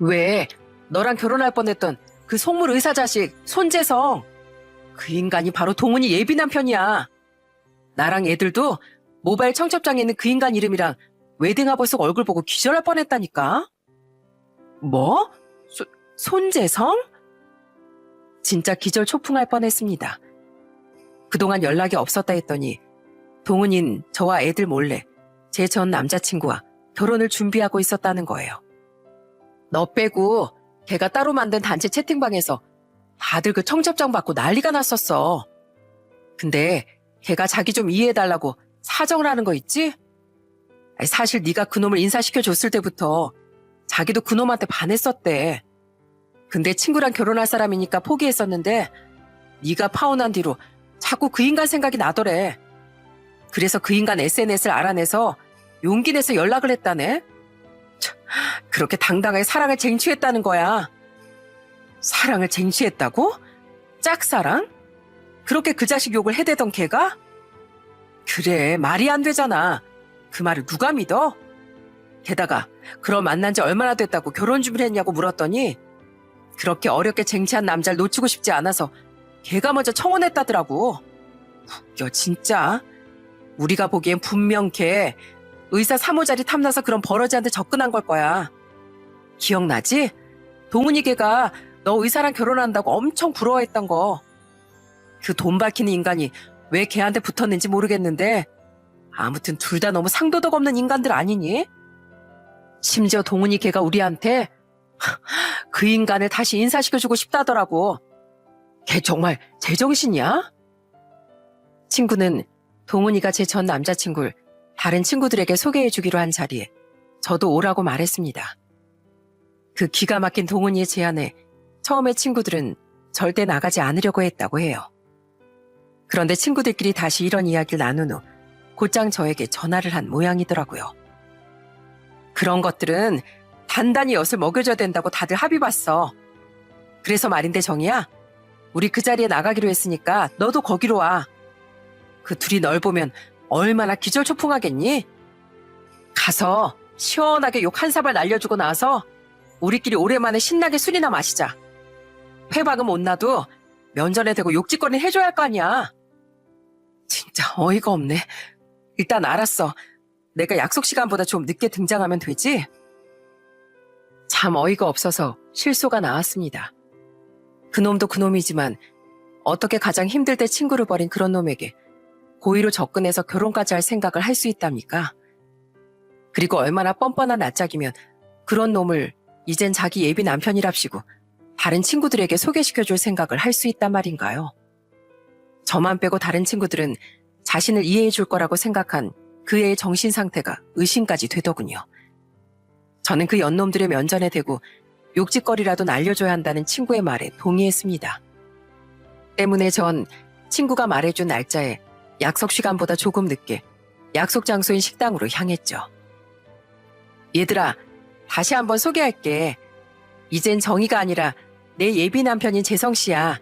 왜 너랑 결혼할 뻔했던 그 속물 의사 자식 손재성, 그 인간이 바로 동훈이 예비 남편이야. 나랑 애들도 모바일 청첩장에 있는 그 인간 이름이랑 웨딩하버 속 얼굴 보고 기절할 뻔했다니까. 뭐? 손재성? 진짜 기절 초풍할 뻔했습니다. 그동안 연락이 없었다 했더니 동훈인 저와 애들 몰래 제 전 남자친구와 결혼을 준비하고 있었다는 거예요. 너 빼고 걔가 따로 만든 단체 채팅방에서 다들 그 청첩장 받고 난리가 났었어. 근데 걔가 자기 좀 이해해달라고 사정을 하는 거 있지? 사실 네가 그놈을 인사시켜줬을 때부터 자기도 그놈한테 반했었대. 근데 친구랑 결혼할 사람이니까 포기했었는데 네가 파혼한 뒤로 자꾸 그 인간 생각이 나더래. 그래서 그 인간 SNS를 알아내서 용기 내서 연락을 했다네. 참, 그렇게 당당하게 사랑을 쟁취했다는 거야. 사랑을 쟁취했다고? 짝사랑? 그렇게 그 자식 욕을 해대던 걔가? 그래, 말이 안 되잖아. 그 말을 누가 믿어? 게다가 그럼 만난 지 얼마나 됐다고 결혼 준비를 했냐고 물었더니 그렇게 어렵게 쟁취한 남자를 놓치고 싶지 않아서 걔가 먼저 청혼했다더라고. 웃겨 진짜. 우리가 보기엔 분명 걔 의사 3호 자리 탐나서 그런 버러지한테 접근한 걸 거야. 기억나지? 동훈이 걔가 너 의사랑 결혼한다고 엄청 부러워했던 거. 그 돈 밝히는 인간이 왜 걔한테 붙었는지 모르겠는데 아무튼 둘 다 너무 상도덕 없는 인간들 아니니? 심지어 동훈이 걔가 우리한테 그 인간을 다시 인사시켜주고 싶다더라고. 걔 정말 제정신이야? 친구는 동훈이가 제 전 남자친구를 다른 친구들에게 소개해주기로 한 자리에 저도 오라고 말했습니다. 그 기가 막힌 동훈이의 제안에 처음에 친구들은 절대 나가지 않으려고 했다고 해요. 그런데 친구들끼리 다시 이런 이야기를 나눈 후 곧장 저에게 전화를 한 모양이더라고요. 그런 것들은 단단히 엿을 먹여줘야 된다고 다들 합의 봤어. 그래서 말인데 정희야, 우리 그 자리에 나가기로 했으니까 너도 거기로 와. 그 둘이 널 보면 얼마나 기절초풍하겠니? 가서 시원하게 욕 한 사발 날려주고 나서 우리끼리 오랜만에 신나게 술이나 마시자. 회박은 못 놔도 면전에 대고 욕짓거리는 해줘야 할 거 아니야. 진짜 어이가 없네. 일단 알았어. 내가 약속 시간보다 좀 늦게 등장하면 되지? 참 어이가 없어서 실소가 나왔습니다. 그놈도 그놈이지만 어떻게 가장 힘들 때 친구를 버린 그런 놈에게 고의로 접근해서 결혼까지 할 생각을 할 수 있답니까? 그리고 얼마나 뻔뻔한 낯짝이면 그런 놈을 이젠 자기 예비 남편이랍시고 다른 친구들에게 소개시켜줄 생각을 할 수 있단 말인가요? 저만 빼고 다른 친구들은 자신을 이해해 줄 거라고 생각한 그 애의 정신 상태가 의심까지 되더군요. 저는 그 연놈들의 면전에 대고 욕짓거리라도 날려줘야 한다는 친구의 말에 동의했습니다. 때문에 전 친구가 말해준 날짜에 약속 시간보다 조금 늦게 약속 장소인 식당으로 향했죠. 얘들아, 다시 한번 소개할게. 이젠 정희가 아니라 내 예비 남편인 재성씨야.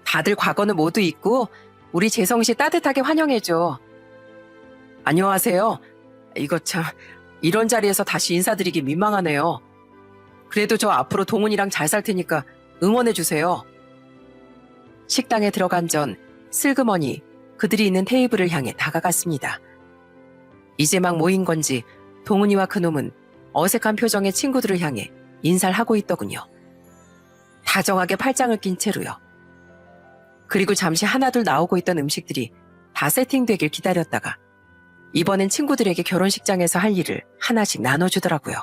다들 과거는 모두 잊고 우리 재성씨 따뜻하게 환영해줘. 안녕하세요. 이거 참, 이런 자리에서 다시 인사드리기 민망하네요. 그래도 저 앞으로 동훈이랑 잘 살 테니까 응원해주세요. 식당에 들어간 전 슬그머니 그들이 있는 테이블을 향해 다가갔습니다. 이제 막 모인 건지 동훈이와 그놈은 어색한 표정의 친구들을 향해 인사를 하고 있더군요. 다정하게 팔짱을 낀 채로요. 그리고 잠시 하나둘 나오고 있던 음식들이 다 세팅되길 기다렸다가 이번엔 친구들에게 결혼식장에서 할 일을 하나씩 나눠주더라고요.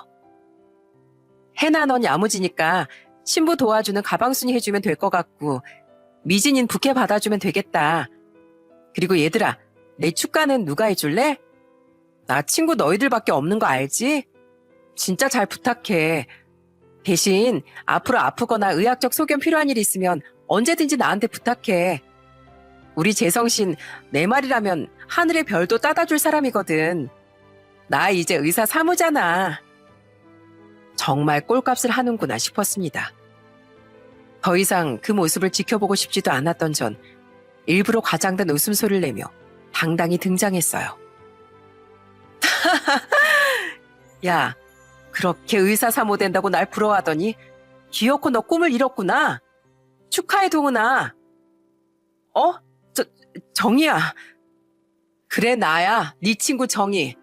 해나 넌 야무지니까 신부 도와주는 가방순이 해주면 될 것 같고 미진인 부케 받아주면 되겠다. 그리고 얘들아, 내 축가는 누가 해줄래? 나 친구 너희들밖에 없는 거 알지? 진짜 잘 부탁해. 대신 앞으로 아프거나 의학적 소견 필요한 일 있으면 언제든지 나한테 부탁해. 우리 재성신 내 말이라면 하늘의 별도 따다 줄 사람이거든. 나 이제 의사 사무잖아. 정말 꼴값을 하는구나 싶었습니다. 더 이상 그 모습을 지켜보고 싶지도 않았던 전 일부러 과장된 웃음소리를 내며 당당히 등장했어요. 야, 그렇게 의사 사모 된다고 날 부러워하더니 기어코 너 꿈을 이뤘구나. 축하해 동훈아. 정희야. 그래 나야, 네 친구 정희.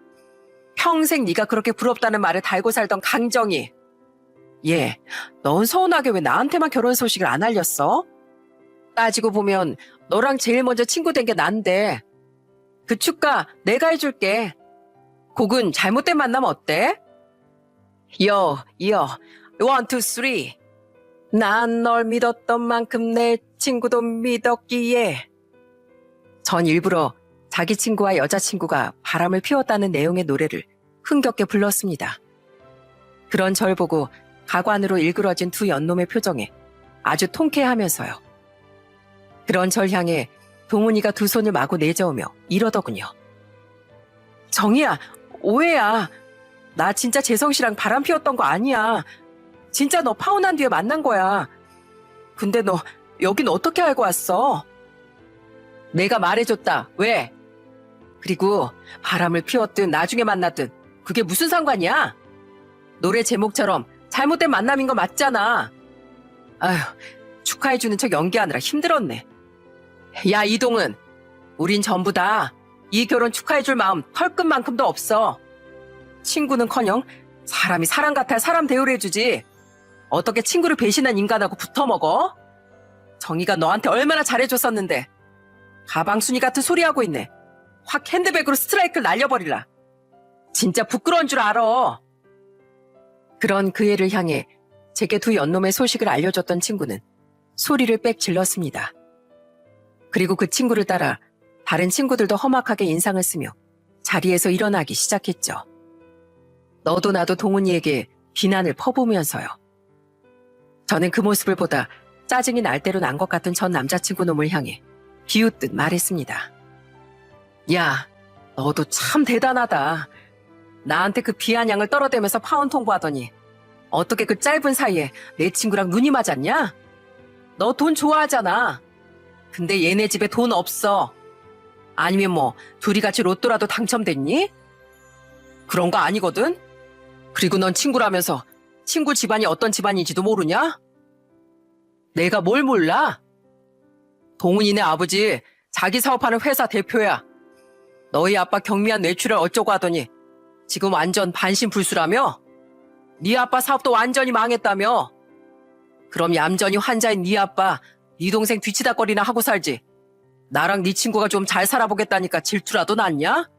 평생 네가 그렇게 부럽다는 말을 달고 살던 강정희. 얘, 넌 서운하게 왜 나한테만 결혼 소식을 안 알렸어? 따지고 보면 너랑 제일 먼저 친구 된 게 난데. 그 축가 내가 해줄게. 곡은 잘못된 만남 어때? 요, 원, 투, 쓰리. 난 널 믿었던 만큼 내 친구도 믿었기에. 전 일부러 자기 친구와 여자친구가 바람을 피웠다는 내용의 노래를 흥겹게 불렀습니다. 그런 절 보고 가관으로 일그러진 두 연놈의 표정에 아주 통쾌하면서요. 그런 절 향해 동훈이가 두 손을 마구 내저으며 이러더군요. 정희야, 오해야. 나 진짜 재성씨랑 바람 피웠던 거 아니야. 진짜 너 파혼한 뒤에 만난 거야. 근데 너 여긴 어떻게 알고 왔어? 내가 말해줬다. 왜? 그리고 바람을 피웠든 나중에 만났든 그게 무슨 상관이야? 노래 제목처럼 잘못된 만남인 거 맞잖아. 아휴, 축하해주는 척 연기하느라 힘들었네. 야, 이동은. 우린 전부 다 이 결혼 축하해줄 마음 털끝만큼도 없어. 친구는커녕 사람이 사람 같아야 사람 대우를 해주지. 어떻게 친구를 배신한 인간하고 붙어먹어? 정희가 너한테 얼마나 잘해줬었는데. 가방순이 같은 소리하고 있네. 확 핸드백으로 스트라이크를 날려버리라. 진짜 부끄러운 줄 알아. 그런 그 애를 향해 제게 두 연놈의 소식을 알려줬던 친구는 소리를 빽 질렀습니다. 그리고 그 친구를 따라 다른 친구들도 험악하게 인상을 쓰며 자리에서 일어나기 시작했죠. 너도 나도 동훈이에게 비난을 퍼부으면서요. 저는 그 모습을 보다 짜증이 날 대로 난 것 같은 전 남자친구 놈을 향해 비웃듯 말했습니다. 야, 너도 참 대단하다. 나한테 그 비아냥을 떨어대면서 파혼 통보하더니 어떻게 그 짧은 사이에 내 친구랑 눈이 맞았냐? 너 돈 좋아하잖아. 근데 얘네 집에 돈 없어. 아니면 뭐 둘이 같이 로또라도 당첨됐니? 그런 거 아니거든? 그리고 넌 친구라면서 친구 집안이 어떤 집안인지도 모르냐? 내가 뭘 몰라? 동훈이네 아버지 자기 사업하는 회사 대표야. 너희 아빠 경미한 뇌출혈 어쩌고 하더니 지금 완전 반신불수라며? 네 아빠 사업도 완전히 망했다며? 그럼 얌전히 환자인 네 아빠 네 동생 뒤치다거리나 하고 살지. 나랑 네 친구가 좀 잘 살아보겠다니까 질투라도 났냐?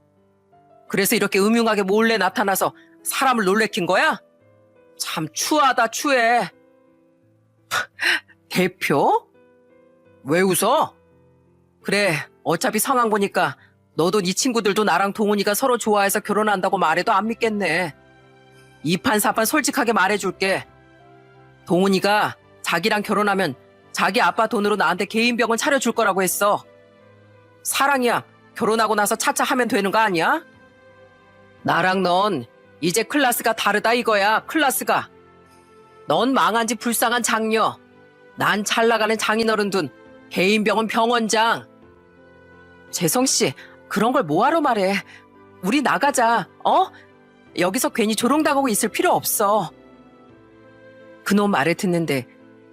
그래서 이렇게 음흉하게 몰래 나타나서 사람을 놀래킨 거야? 참 추하다 추해. 대표? 왜 웃어? 그래, 어차피 상황 보니까 너도 네 친구들도 나랑 동훈이가 서로 좋아해서 결혼한다고 말해도 안 믿겠네. 이판사판 솔직하게 말해줄게. 동훈이가 자기랑 결혼하면 자기 아빠 돈으로 나한테 개인 병원 차려줄 거라고 했어. 사랑이야. 결혼하고 나서 차차 하면 되는 거 아니야? 나랑 넌 이제 클래스가 다르다 이거야. 클래스가. 넌 망한지 불쌍한 장녀. 난 잘나가는 장인어른 둔 개인 병원 병원장. 재성씨, 그런 걸 뭐하러 말해. 우리 나가자. 여기서 괜히 조롱당하고 있을 필요 없어. 그놈 말을 듣는데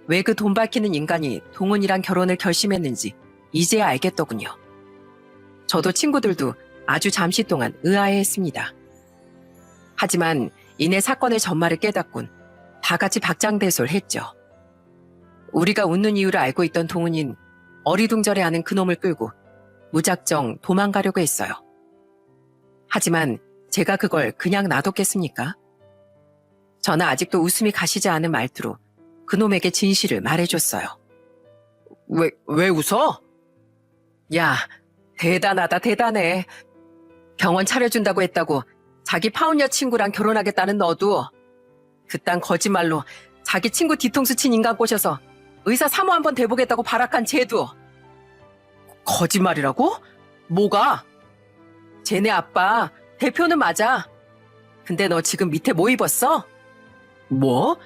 왜 그 돈 밝히는 인간이 동훈이랑 결혼을 결심했는지 이제야 알겠더군요. 저도 친구들도 아주 잠시 동안 의아해했습니다. 하지만 이내 사건의 전말을 깨닫곤 다 같이 박장대소했죠. 우리가 웃는 이유를 알고 있던 동훈인 어리둥절해하는 그놈을 끌고 무작정 도망가려고 했어요. 하지만 제가 그걸 그냥 놔뒀겠습니까? 저는 아직도 웃음이 가시지 않은 말투로 그놈에게 진실을 말해줬어요. 왜 웃어? 야, 대단하다 대단해. 병원 차려준다고 했다고 자기 파혼녀 친구랑 결혼하겠다는 너도 그딴 거짓말로 자기 친구 뒤통수 친 인간 꼬셔서 의사 사모 한번 대보겠다고 발악한 쟤도 거짓말이라고? 뭐가? 쟤네 아빠 대표는 맞아. 근데 너 지금 밑에 뭐 입었어? 뭐?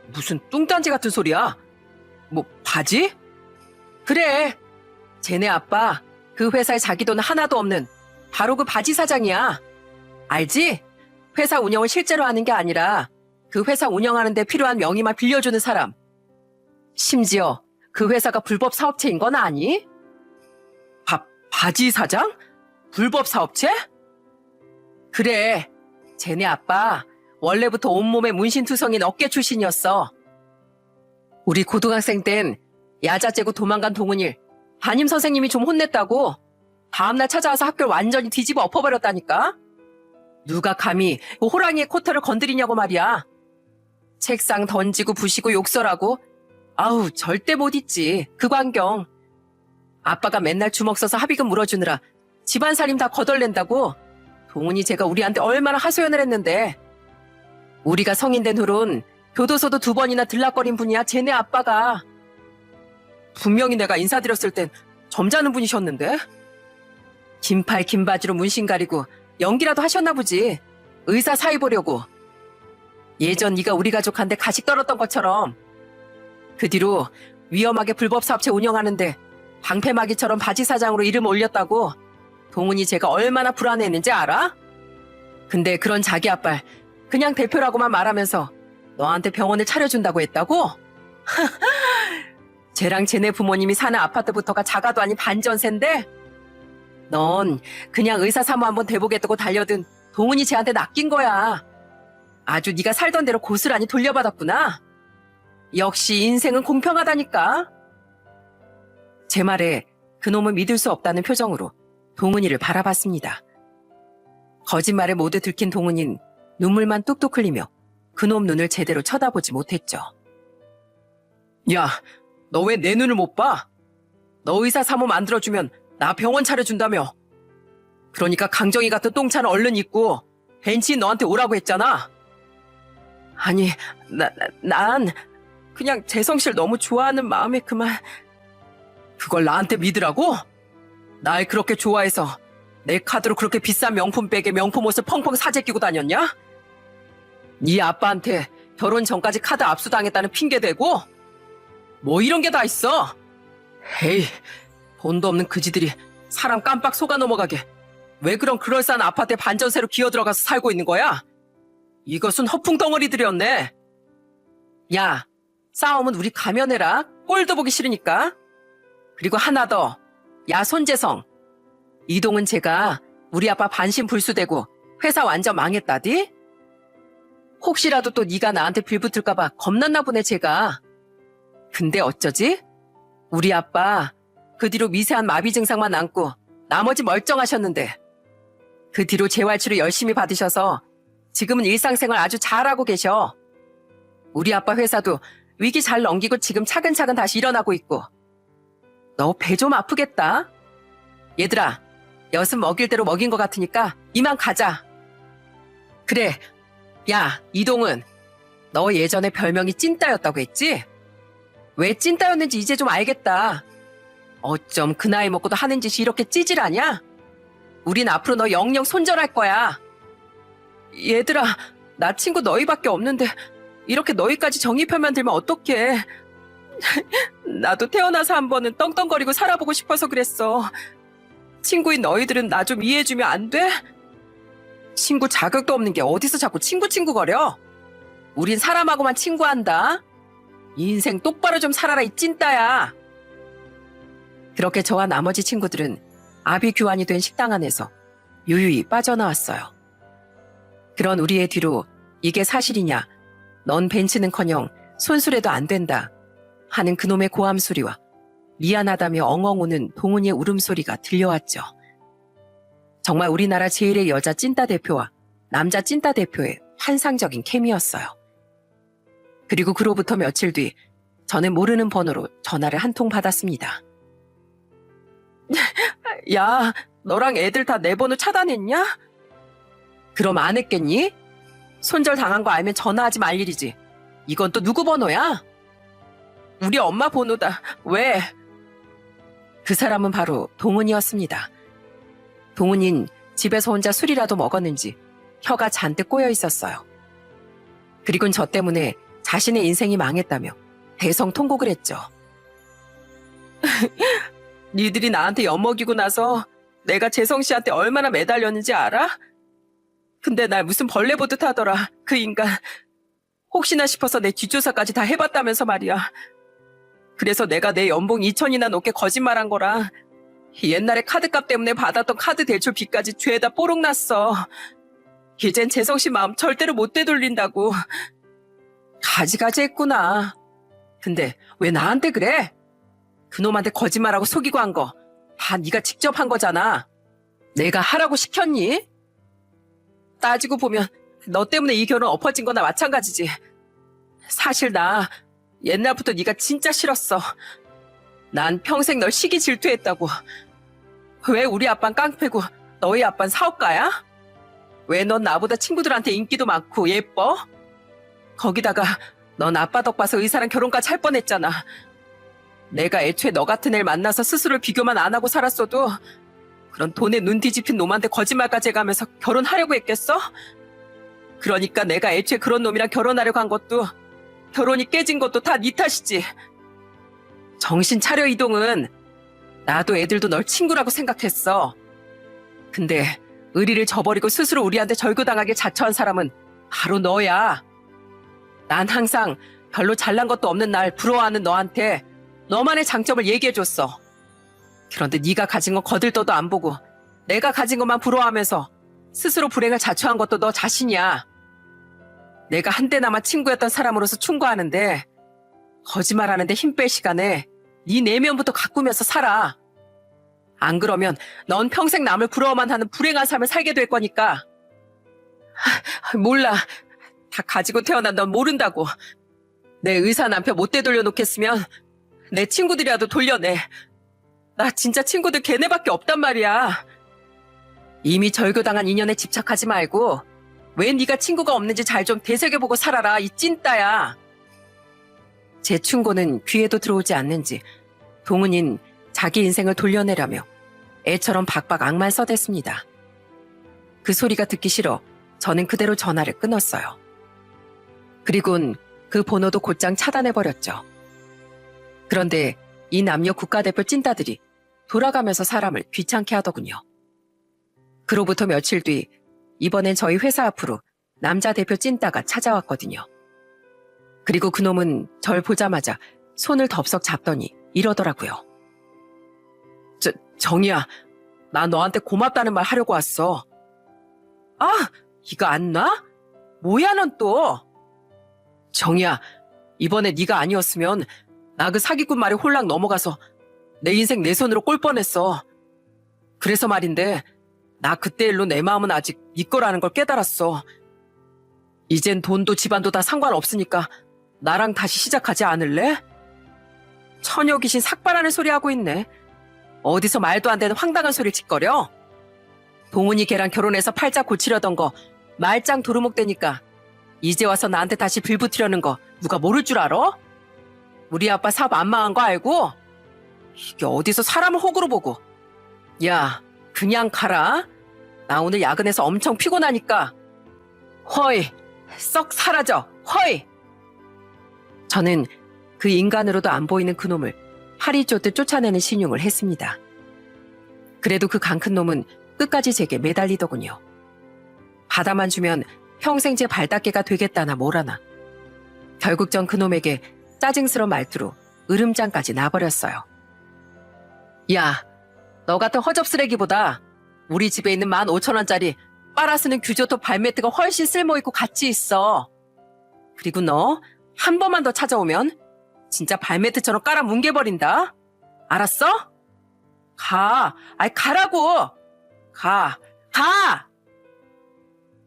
무슨 뚱딴지 같은 소리야? 뭐 바지? 그래. 쟤네 아빠 그 회사에 자기 돈 하나도 없는 바로 그 바지 사장이야. 알지? 회사 운영을 실제로 하는 게 아니라 그 회사 운영하는 데 필요한 명의만 빌려주는 사람. 심지어 그 회사가 불법 사업체인 건 아니? 바지 사장? 불법 사업체? 그래. 쟤네 아빠 원래부터 온몸에 문신투성인 어깨 출신이었어. 우리 고등학생 땐 야자 째고 도망간 동훈일 담임 선생님이 좀 혼냈다고 다음날 찾아와서 학교를 완전히 뒤집어 엎어버렸다니까. 누가 감히 그 호랑이의 코털을 건드리냐고 말이야. 책상 던지고 부시고 욕설하고. 아우, 절대 못 잊지. 그 광경. 아빠가 맨날 주먹 써서 합의금 물어주느라 집안 살림 다 거덜낸다고 동훈이 제가 우리한테 얼마나 하소연을 했는데. 우리가 성인 된 후론 교도소도 2번이나 들락거린 분이야. 쟤네 아빠가. 분명히 내가 인사드렸을 땐 점잖은 분이셨는데. 긴팔 긴 바지로 문신 가리고 연기라도 하셨나 보지. 의사 사위 보려고. 예전 네가 우리 가족한테 가식 떨었던 것처럼. 그 뒤로 위험하게 불법 사업체 운영하는데 방패막이처럼 바지 사장으로 이름 올렸다고 동훈이 제가 얼마나 불안해했는지 알아? 근데 그런 자기 아빠를 그냥 대표라고만 말하면서 너한테 병원을 차려준다고 했다고? 쟤랑 쟤네 부모님이 사는 아파트부터가 자가도 아닌 반전세인데? 넌 그냥 의사 사모 한번 대보겠다고 달려든 동훈이 쟤한테 낚인 거야. 아주 네가 살던 대로 고스란히 돌려받았구나. 역시 인생은 공평하다니까. 제 말에 그놈은 믿을 수 없다는 표정으로 동훈이를 바라봤습니다. 거짓말에 모두 들킨 동훈이는 눈물만 뚝뚝 흘리며 그놈 눈을 제대로 쳐다보지 못했죠. 야, 너 왜 내 눈을 못 봐? 너 의사 사모 만들어주면 나 병원 차려준다며. 그러니까 강정이 같은 똥차는 얼른 입고 벤치인 너한테 오라고 했잖아. 아니, 난 그냥 재성씨를 너무 좋아하는 마음에 그만. 그걸 나한테 믿으라고? 날 그렇게 좋아해서 내 카드로 그렇게 비싼 명품백에 명품 옷을 펑펑 사재 끼고 다녔냐? 네 아빠한테 결혼 전까지 카드 압수당했다는 핑계 대고? 뭐 이런 게 다 있어? 에이, 돈도 없는 그지들이 사람 깜빡 속아 넘어가게 왜 그런 그럴싸한 아파트에 반전세로 기어들어가서 살고 있는 거야? 이것은 허풍 덩어리들이었네. 야, 싸움은 우리 가면해라. 꼴도 보기 싫으니까. 그리고 하나 더. 야, 손재성. 이동은 제가 우리 아빠 반신불수되고 회사 완전 망했다디? 혹시라도 또 네가 나한테 빌붙을까봐 겁났나 보네, 제가. 근데 어쩌지? 우리 아빠 그 뒤로 미세한 마비 증상만 남고 나머지 멀쩡하셨는데 그 뒤로 재활치료 열심히 받으셔서 지금은 일상생활 아주 잘하고 계셔. 우리 아빠 회사도 위기 잘 넘기고 지금 차근차근 다시 일어나고 있고. 너 배 좀 아프겠다. 얘들아, 엿은 먹일 대로 먹인 것 같으니까 이만 가자. 그래, 야, 이동은 너 예전에 별명이 찐따였다고 했지? 왜 찐따였는지 이제 좀 알겠다. 어쩜 그 나이 먹고도 하는 짓이 이렇게 찌질하냐? 우린 앞으로 너 영영 손절할 거야. 얘들아, 나 친구 너희밖에 없는데 이렇게 너희까지 정의편만 들면 어떡해. 나도 태어나서 한 번은 떵떵거리고 살아보고 싶어서 그랬어. 친구인 너희들은 나 좀 이해해주면 안 돼? 친구 자격도 없는 게 어디서 자꾸 친구 거려? 우린 사람하고만 친구한다. 인생 똑바로 좀 살아라, 이 찐따야. 그렇게 저와 나머지 친구들은 아비규환이 된 식당 안에서 유유히 빠져나왔어요. 그런 우리의 뒤로 이게 사실이냐, 넌 벤츠는커녕 손수레도 안 된다 하는 그놈의 고함 소리와 미안하다며 엉엉 우는 동훈이의 울음소리가 들려왔죠. 정말 우리나라 제일의 여자 찐따 대표와 남자 찐따 대표의 환상적인 케미였어요. 그리고 그로부터 며칠 뒤 저는 모르는 번호로 전화를 한 통 받았습니다. 야, 너랑 애들 다 내 번호 차단했냐? 그럼 안 했겠니? 손절 당한 거 알면 전화하지 말 일이지. 이건 또 누구 번호야? 우리 엄마 번호다. 왜? 그 사람은 바로 동훈이었습니다. 동훈인 집에서 혼자 술이라도 먹었는지 혀가 잔뜩 꼬여 있었어요. 그리곤 저 때문에 자신의 인생이 망했다며 대성통곡을 했죠. 니들이 나한테 엿먹이고 나서 내가 재성 씨한테 얼마나 매달렸는지 알아? 근데 날 무슨 벌레 보듯 하더라, 그 인간. 혹시나 싶어서 내 뒷조사까지 다 해봤다면서 말이야. 그래서 내가 내 연봉 2천이나 넘게 거짓말한 거라 옛날에 카드값 때문에 받았던 카드 대출 빚까지 죄다 뽀록 났어. 이젠 재성 씨 마음 절대로 못 되돌린다고. 가지가지 했구나. 근데 왜 나한테 그래? 그놈한테 거짓말하고 속이고 한 거 다 네가 직접 한 거잖아. 내가 하라고 시켰니? 따지고 보면 너 때문에 이 결혼 엎어진 거나 마찬가지지. 사실 나 옛날부터 네가 진짜 싫었어. 난 평생 널 시기 질투했다고. 왜 우리 아빠는 깡패고 너희 아빠는 사업가야? 왜 넌 나보다 친구들한테 인기도 많고 예뻐? 거기다가 넌 아빠 덕 봐서 의사랑 결혼까지 할 뻔했잖아. 내가 애초에 너 같은 애를 만나서 스스로 비교만 안 하고 살았어도 그런 돈에 눈 뒤집힌 놈한테 거짓말까지 해가면서 결혼하려고 했겠어? 그러니까 내가 애초에 그런 놈이랑 결혼하려고 한 것도, 결혼이 깨진 것도 다 네 탓이지. 정신 차려, 이동은. 나도 애들도 널 친구라고 생각했어. 근데 의리를 저버리고 스스로 우리한테 절교당하게 자처한 사람은 바로 너야. 난 항상 별로 잘난 것도 없는 날 부러워하는 너한테 너만의 장점을 얘기해줬어. 그런데 네가 가진 건 거들떠도 안 보고 내가 가진 것만 부러워하면서 스스로 불행을 자초한 것도 너 자신이야. 내가 한때나마 친구였던 사람으로서 충고하는데 거짓말하는데 힘 뺄 시간에 네 내면부터 가꾸면서 살아. 안 그러면 넌 평생 남을 부러워만 하는 불행한 삶을 살게 될 거니까. 몰라. 다 가지고 태어난 넌 모른다고. 내 의사 남편 못 되돌려 놓겠으면 내 친구들이라도 돌려내. 나 진짜 친구들 걔네밖에 없단 말이야. 이미 절교당한 인연에 집착하지 말고 왜 네가 친구가 없는지 잘 좀 되새겨보고 살아라, 이 찐따야. 제 충고는 귀에도 들어오지 않는지 동훈인 자기 인생을 돌려내라며 애처럼 박박 악만 써댔습니다. 그 소리가 듣기 싫어 저는 그대로 전화를 끊었어요. 그리곤 그 번호도 곧장 차단해버렸죠. 그런데 이 남녀 국가대표 찐따들이 돌아가면서 사람을 귀찮게 하더군요. 그로부터 며칠 뒤 이번엔 저희 회사 앞으로 남자 대표 찐따가 찾아왔거든요. 그리고 그놈은 절 보자마자 손을 덥석 잡더니 이러더라고요. 정희야, 나 너한테 고맙다는 말 하려고 왔어. 아, 이거 안 나? 뭐야 넌 또? 정희야, 이번에 네가 아니었으면 나 그 사기꾼 말에 홀랑 넘어가서 내 인생 내 손으로 꼴 뻔했어. 그래서 말인데 나 그때 일로 내 마음은 아직 네 거라는 걸 깨달았어. 이젠 돈도 집안도 다 상관없으니까 나랑 다시 시작하지 않을래? 처녀 귀신 삭발하는 소리 하고 있네. 어디서 말도 안 되는 황당한 소리를 짓거려? 동훈이 걔랑 결혼해서 팔자 고치려던 거 말짱 도루묵대니까 이제 와서 나한테 다시 빌붙으려는 거 누가 모를 줄 알아? 우리 아빠 사업 안 망한 거 알고? 이게 어디서 사람을 호구로 보고. 야, 그냥 가라. 나 오늘 야근해서 엄청 피곤하니까. 허이, 썩 사라져. 허이. 저는 그 인간으로도 안 보이는 그놈을 파리 쫓듯 쫓아내는 신용을 했습니다. 그래도 그 강 큰 놈은 끝까지 제게 매달리더군요. 받아만 주면 평생 제 발닦개가 되겠다나 뭐라나. 결국 전 그놈에게 짜증스러운 말투로 으름장까지 놔버렸어요. 야, 너 같은 허접쓰레기보다 우리 집에 있는 15,000원짜리 빨아쓰는 규조토 발매트가 훨씬 쓸모있고 가치 있어. 그리고 너 한 번만 더 찾아오면 진짜 발매트처럼 깔아 뭉개버린다. 알았어? 가라고! 가!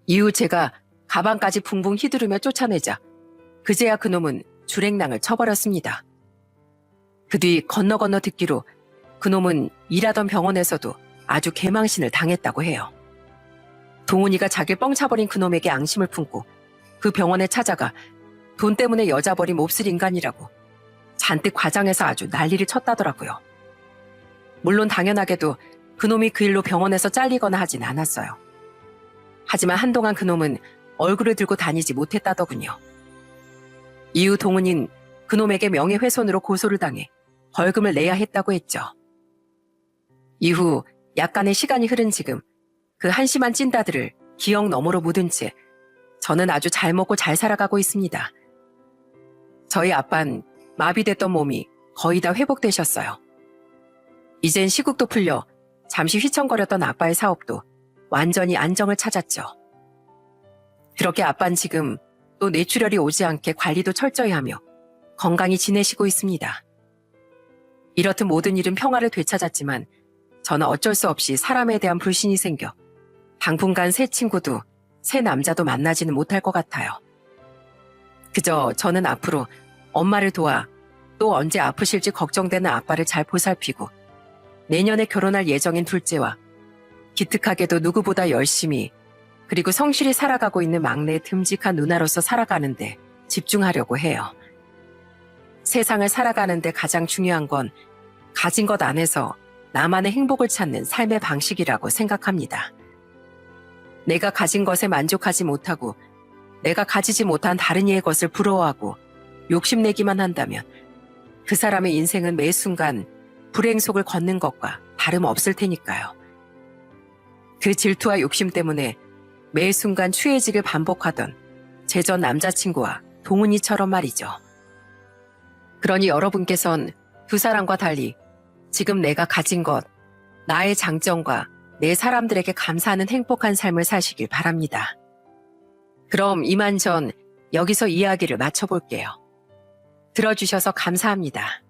이후 제가 가방까지 붕붕 휘두르며 쫓아내자 그제야 그놈은 줄행랑을 쳐버렸습니다. 그 뒤 건너 듣기로 그놈은 일하던 병원에서도 아주 개망신을 당했다고 해요. 동훈이가 자기를 뻥차버린 그놈에게 앙심을 품고 그 병원에 찾아가 돈 때문에 여자 버린 몹쓸 인간이라고 잔뜩 과장해서 아주 난리를 쳤다더라고요. 물론 당연하게도 그놈이 그 일로 병원에서 잘리거나 하진 않았어요. 하지만 한동안 그놈은 얼굴을 들고 다니지 못했다더군요. 이후 동훈인 그놈에게 명예훼손으로 고소를 당해 벌금을 내야 했다고 했죠. 이후 약간의 시간이 흐른 지금 그 한심한 찐따들을 기억 너머로 묻은 채 저는 아주 잘 먹고 잘 살아가고 있습니다. 저희 아빤 마비됐던 몸이 거의 다 회복되셨어요. 이젠 시국도 풀려 잠시 휘청거렸던 아빠의 사업도 완전히 안정을 찾았죠. 그렇게 아빤 지금 또 뇌출혈이 오지 않게 관리도 철저히 하며 건강히 지내시고 있습니다. 이렇듯 모든 일은 평화를 되찾았지만 저는 어쩔 수 없이 사람에 대한 불신이 생겨 당분간 새 친구도 새 남자도 만나지는 못할 것 같아요. 그저 저는 앞으로 엄마를 도와 또 언제 아프실지 걱정되는 아빠를 잘 보살피고 내년에 결혼할 예정인 둘째와 기특하게도 누구보다 열심히 그리고 성실히 살아가고 있는 막내의 듬직한 누나로서 살아가는데 집중하려고 해요. 세상을 살아가는데 가장 중요한 건 가진 것 안에서 나만의 행복을 찾는 삶의 방식이라고 생각합니다. 내가 가진 것에 만족하지 못하고 내가 가지지 못한 다른 이의 것을 부러워하고 욕심내기만 한다면 그 사람의 인생은 매 순간 불행 속을 걷는 것과 다름없을 테니까요. 그 질투와 욕심 때문에 매 순간 추해지길 반복하던 제 전 남자친구와 동훈이처럼 말이죠. 그러니 여러분께선 두 사람과 달리 지금 내가 가진 것, 나의 장점과 내 사람들에게 감사하는 행복한 삶을 사시길 바랍니다. 그럼 이만 전 여기서 이야기를 마쳐볼게요. 들어주셔서 감사합니다.